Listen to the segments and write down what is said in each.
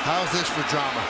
How's this for drama?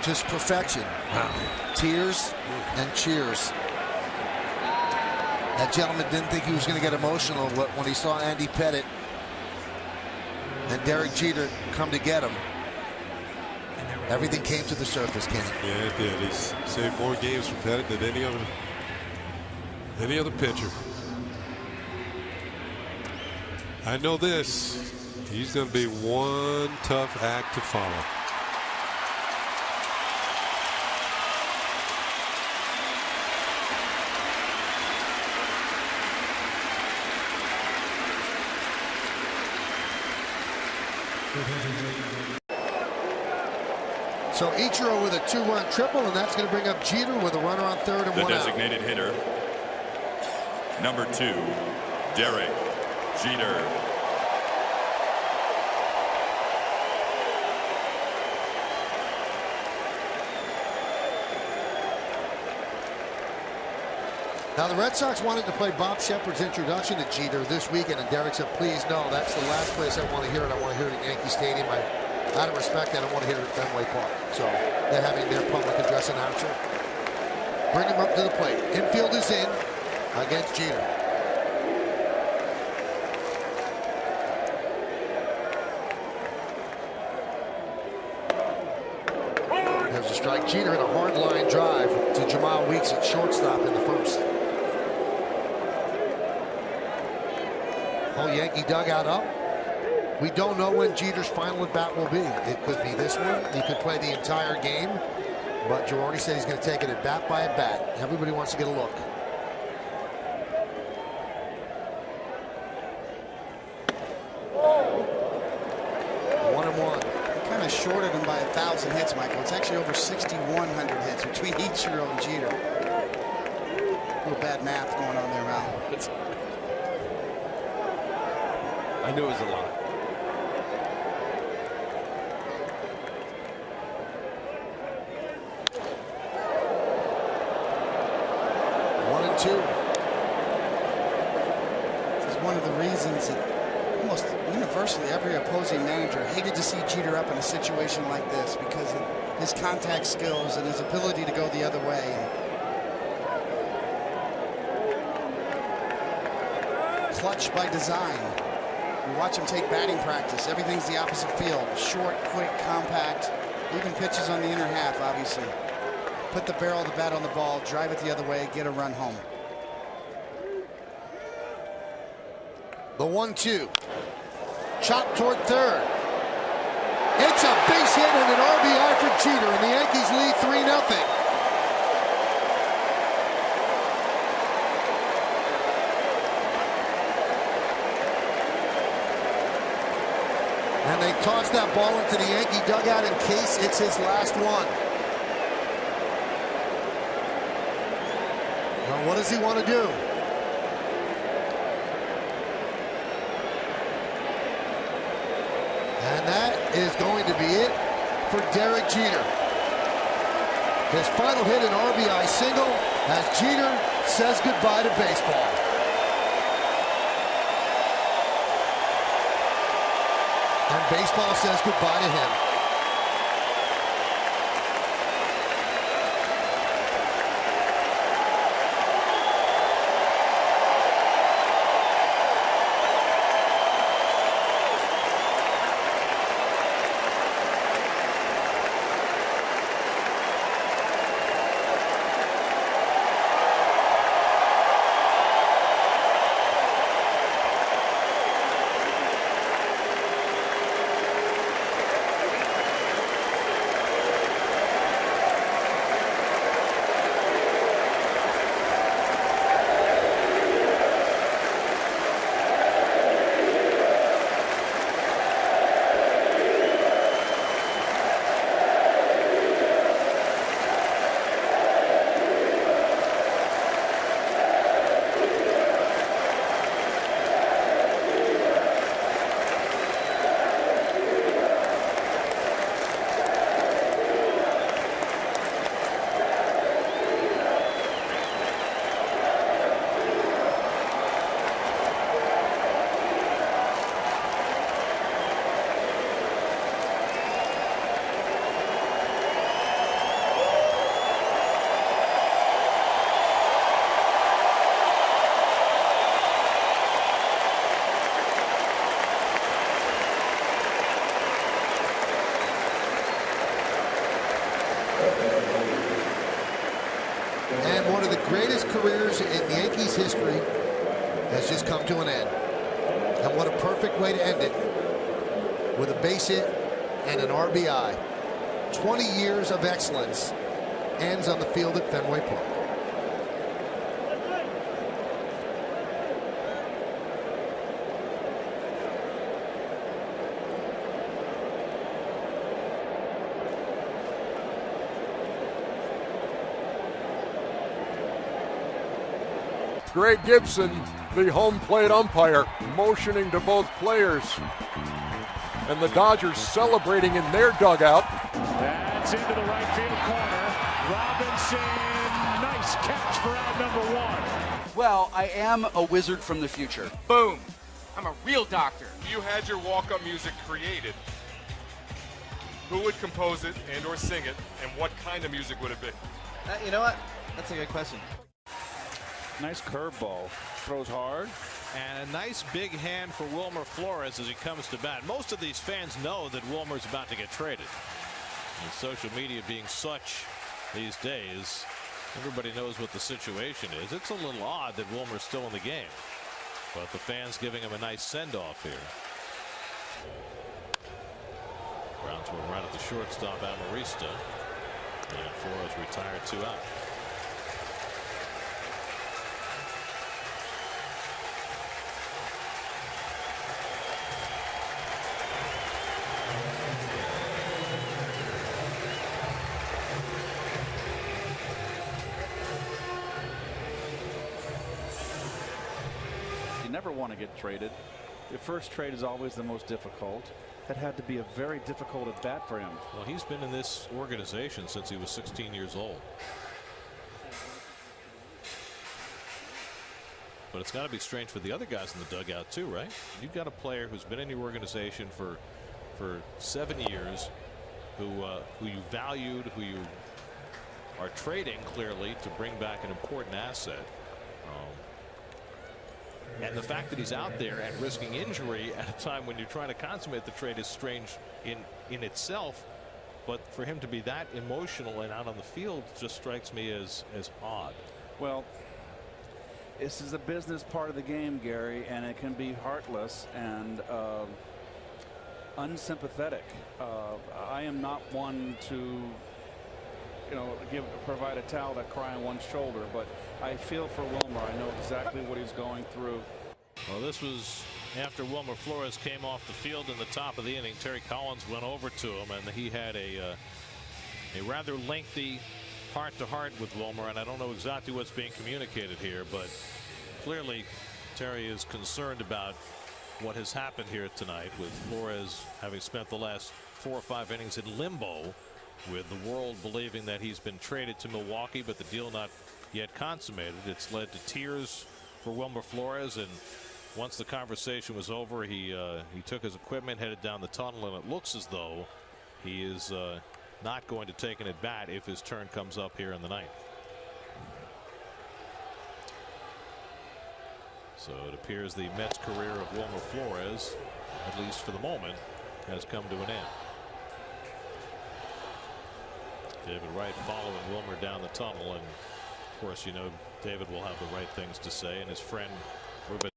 Just perfection. Wow. Tears and cheers. That gentleman didn't think he was going to get emotional when he saw Andy Pettitte and Derek Jeter come to get him. Everything came to the surface, Kenny. Yeah, it did. He's saved more games for Pettitte than any other pitcher. I know this. He's going to be one tough act to follow. So Ichiro with a 2-run triple, and that's going to bring up Jeter with a runner on third and the one out. Designated hitter, number 2, Derek Jeter. Now, the Red Sox wanted to play Bob Shepard's introduction to Jeter this weekend, and Derek said, please, no, that's the last place I want to hear it. I want to hear it at Yankee Stadium. Out of respect, I don't want to hear it at Fenway Park. So they're having their public address announcer bring him up to the plate. Infield is in against Jeter. There's a strike. Jeter in a hard line drive to Jamal Weeks at shortstop in the first. Whole Yankee dugout up. We don't know when Jeter's final at bat will be. It could be this one. He could play the entire game. But Girardi said he's going to take it at bat by at bat. Everybody wants to get a look. One and one. He kind of shorted him by 1,000 hits, Michael. It's actually over 6,100 hits between Ichiro and Jeter. A little bad math going on there, Val. I knew it was a lot. Two. This is one of the reasons that almost universally every opposing manager hated to see Jeter up in a situation like this because of his contact skills and his ability to go the other way. Clutch by design. You watch him take batting practice. Everything's the opposite field. Short, quick, compact. Even pitches on the inner half, obviously. Put the barrel of the bat on the ball, drive it the other way, get a run home. The 1-2. Chop toward third. It's a base hit and an RBI for Jeter, and the Yankees lead 3-0. And they toss that ball into the Yankee dugout in case it's his last one. Well, what does he want to do? And that is going to be it for Derek Jeter. His final hit, an RBI single, as Jeter says goodbye to baseball. And baseball says goodbye to him. And one of the greatest careers in Yankees history has just come to an end. And what a perfect way to end it, with a base hit and an RBI. 20 years of excellence ends on the field at Fenway Park. Greg Gibson, the home plate umpire, motioning to both players. And the Dodgers celebrating in their dugout. That's into the right field corner. Robinson, nice catch for out number one. Well, I am a wizard from the future. Boom. I'm a real doctor. If you had your walk-up music created, who would compose it and or sing it, and what kind of music would it be? You know what? That's a good question. Nice curveball. Throws hard. And a nice big hand for Wilmer Flores as he comes to bat. Most of these fans know that Wilmer's about to get traded. And social media being such these days, everybody knows what the situation is. It's a little odd that Wilmer's still in the game, but the fans giving him a nice send-off here. Ground to him right at the shortstop, Amarista. And Flores retired, 2 out. You never want to get traded. The first trade is always the most difficult. That had to be a very difficult at bat for him. Well, he's been in this organization since he was 16 years old. But it's got to be strange for the other guys in the dugout too, right? You've got a player who's been in your organization for 7 years, who you valued, who you are trading clearly to bring back an important asset. And the fact that he's out there and risking injury at a time when you're trying to consummate the trade is strange in itself. But for him to be that emotional and out on the field just strikes me as odd. Well, this is a business part of the game, Gary, and it can be heartless and unsympathetic. I am not one to, provide a towel to cry on one's shoulder, but I feel for Wilmer. I know exactly what he's going through. Well, this was after Wilmer Flores came off the field in the top of the inning. Terry Collins went over to him, and he had a rather lengthy heart-to-heart with Wilmer, and I don't know exactly what's being communicated here, but clearly Terry is concerned about what has happened here tonight, with Flores having spent the last 4 or 5 innings in limbo, with the world believing that he's been traded to Milwaukee, but the deal not yet consummated. It's led to tears for Wilmer Flores, and once the conversation was over, he took his equipment, headed down the tunnel, and it looks as though he is not going to take an at bat if his turn comes up here in the ninth. So it appears the Mets career of Wilmer Flores, at least for the moment, has come to an end. David Wright following Wilmer down the tunnel, and of course, David will have the right things to say, and his friend Ruben.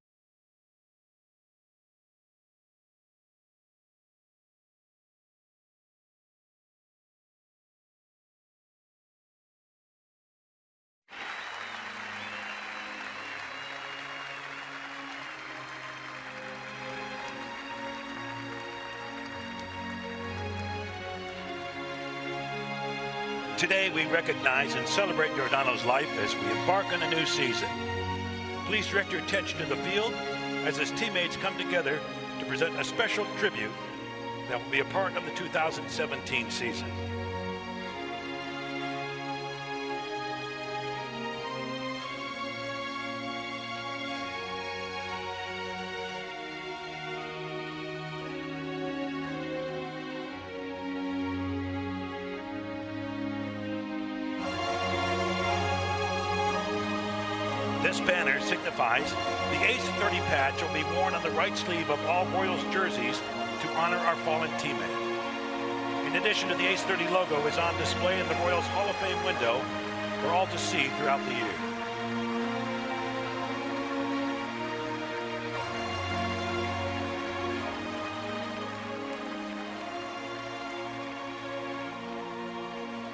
Today, we recognize and celebrate Giordano's life as we embark on a new season. Please direct your attention to the field as his teammates come together to present a special tribute that will be a part of the 2017 season. This banner signifies the Ace 30 patch will be worn on the right sleeve of all Royals jerseys to honor our fallen teammate. In addition to the Ace 30 logo is on display in the Royals Hall of Fame window for all to see throughout the year.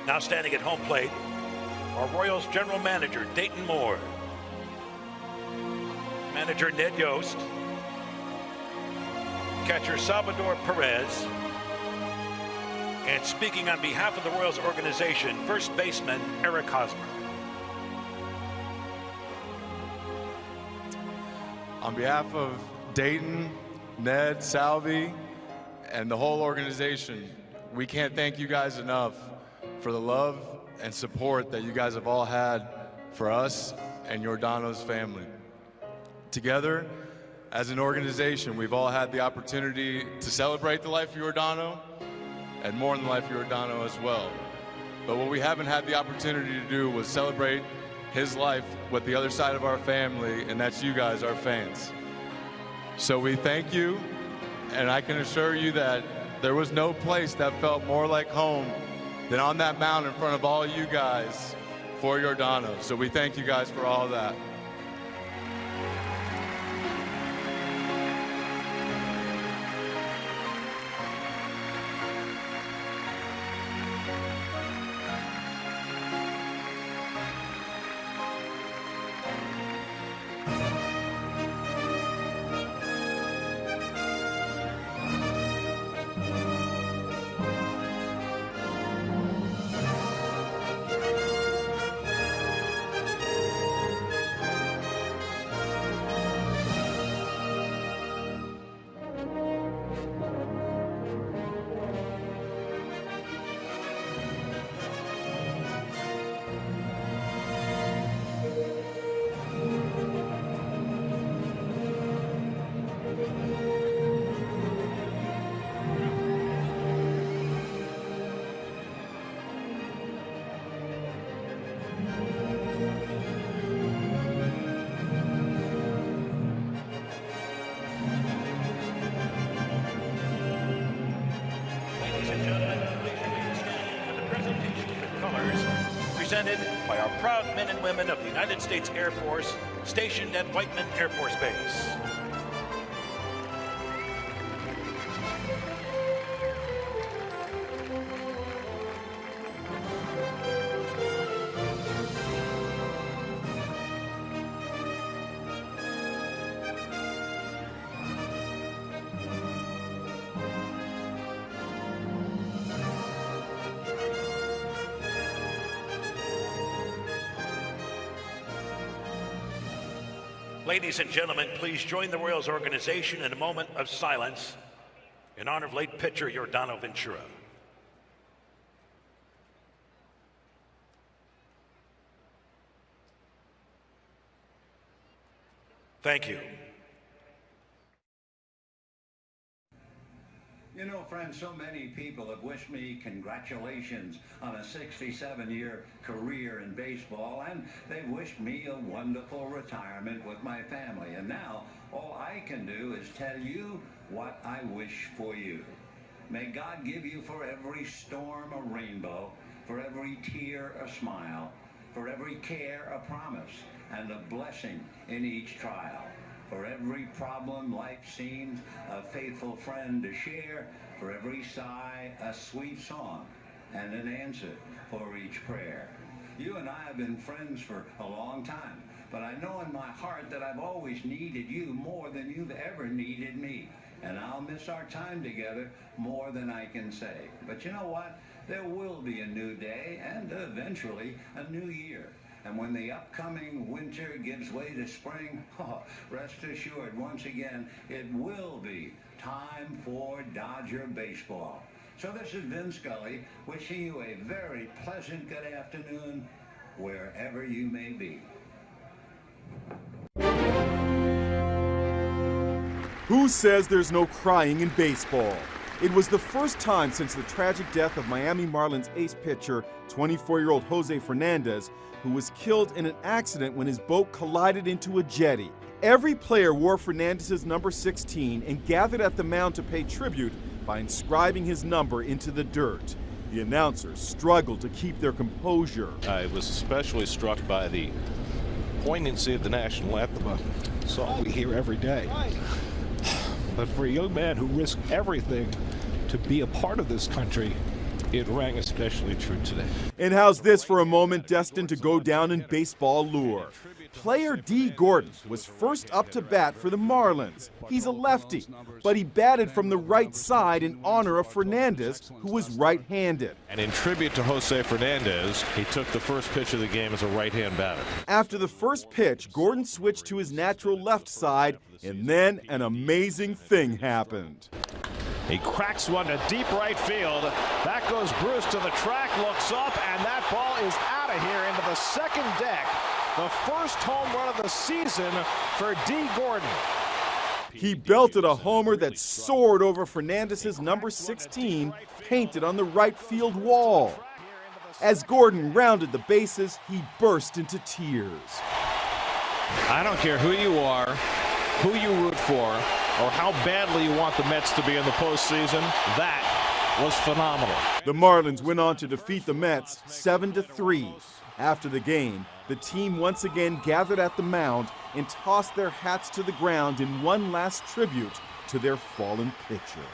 Now standing at home plate, our Royals general manager, Dayton Moore. Manager Ned Yost, catcher Salvador Perez, and speaking on behalf of the Royals organization, first baseman Eric Hosmer. On behalf of Dayton, Ned, Salvi, and the whole organization, we can't thank you guys enough for the love and support that you guys have all had for us and Giordano's family. Together, as an organization, we've all had the opportunity to celebrate the life of Giordano and mourn the life of Giordano as well. But what we haven't had the opportunity to do was celebrate his life with the other side of our family, and that's you guys, our fans. So we thank you, and I can assure you that there was no place that felt more like home than on that mound in front of all you guys for Giordano. So we thank you guys for all that. Presented by our proud men and women of the United States Air Force stationed at Whiteman Air Force Base. Ladies and gentlemen, please join the Royals organization in a moment of silence in honor of late pitcher Giordano Ventura. Thank you. You know, friends, so many people have wished me congratulations on a 67-year career in baseball, and they've wished me a wonderful retirement with my family. And now, all I can do is tell you what I wish for you. May God give you for every storm a rainbow, for every tear a smile, for every care a promise, and a blessing in each trial. For every problem life seems a faithful friend to share, for every sigh a sweet song, and an answer for each prayer. You and I have been friends for a long time, but I know in my heart that I've always needed you more than you've ever needed me. And I'll miss our time together more than I can say. But you know what? There will be a new day and eventually a new year. And when the upcoming winter gives way to spring, rest assured, once again, it will be time for Dodger baseball. So this is Vin Scully wishing you a very pleasant good afternoon wherever you may be. Who says there's no crying in baseball? It was the first time since the tragic death of Miami Marlins ace pitcher, 24-year-old Jose Fernandez, who was killed in an accident when his boat collided into a jetty. Every player wore Fernandez's number 16 and gathered at the mound to pay tribute by inscribing his number into the dirt. The announcers struggled to keep their composure. I was especially struck by the poignancy of the national anthem, a song we hear every day. But for a young man who risked everything to be a part of this country, it rang especially true today. And how's this for a moment destined to go down in baseball lore? Player D. Gordon was first up to bat for the Marlins. He's a lefty, but he batted from the right side in honor of Fernandez, who was right-handed. And in tribute to Jose Fernandez, he took the first pitch of the game as a right-hand batter. After the first pitch, Gordon switched to his natural left side, and then an amazing thing happened. He cracks one to deep right field. That goes Bruce to the track, looks up, and that ball is out of here into the second deck. The first home run of the season for D. Gordon. He belted a homer that soared over Fernandez's number 16, painted on the right field wall. As Gordon rounded the bases, he burst into tears. I don't care who you are, who you root for, or how badly you want the Mets to be in the postseason. That was phenomenal. The Marlins went on to defeat the Mets 7-3. After the game, the team once again gathered at the mound and tossed their hats to the ground in one last tribute to their fallen pitcher.